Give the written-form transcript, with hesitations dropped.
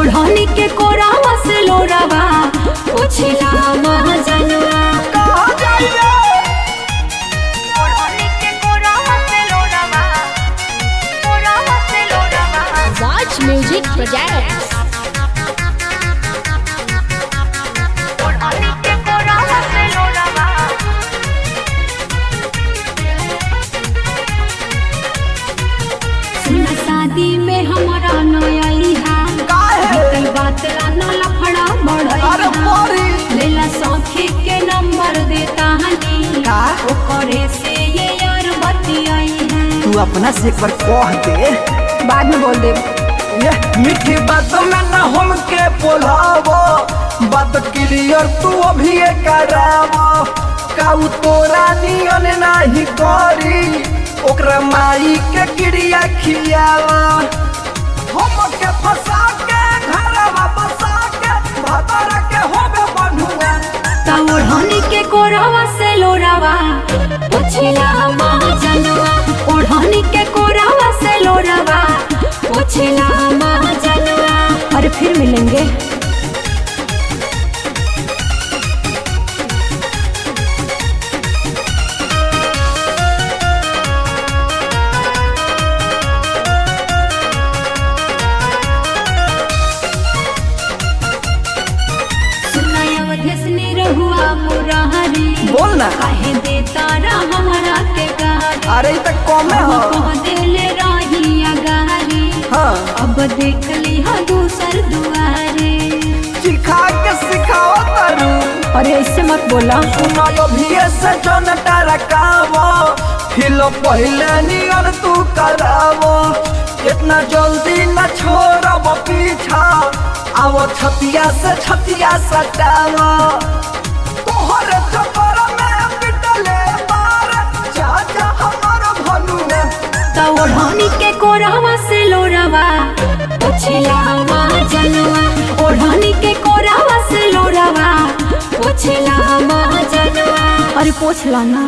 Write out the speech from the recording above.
ओढ़नी के कोरावा से लोरावा पोछला महाजनवा। कहाँ जाइए ओढ़नी के कोरावा से लोरावा, कोरावा से लोरावा। Watch Music Projects. ओढ़नी के कोरावा से लोरावा। सुना शादी में हमारा नया लिहा कई बात ना लफड़ा अरे बढ़ा मोरी लेला सौखी के नंबर देता हनी का? ओकरे से ये यार बतियाई है। तू अपना से एक बार कह दे, बाद में बोल दे। ये मीठी बात में ना हमके बोलावो, बात क्लियर तू अभी करावो। काऊ तोरा नियन नाही करी, ओकरा माई के क्रिया खियावा। हमके फंसा के घरवा बसा के भतर के होबे बनुआ। ता ओढ़नी के कोरावा से लोरावा पोछला महाजनवा। ओढ़नी के कोरावा से लोरावा पोछला महाजनवा। अरे फिर मिलेंगे। रहुआ मुरारी बोल ना। काहे देता रहा हमरा के गारी। अरे ई त कमे हो। कह देले रही अगारी हाँ अब देख ली हा दूसर दुआरे। सिखा के सिखाओ तारू। अरे ऐसे मत बोला। सुनायो भी से जन टरकावो, हिलो पहले नियन तू करावो। इतना जल्दी न छोड़ब पीछा, आवो छतिया से छतिया सटावो। तोहर चक्कर में पिटले बार चाचा हमर भनुआ। ता ओढ़नी के कोरावा से लोरावा पोछला महाजनवा। ओढ़नी के कोरावा से लोरावा पोछला महाजनवा। अरे पोछला ना।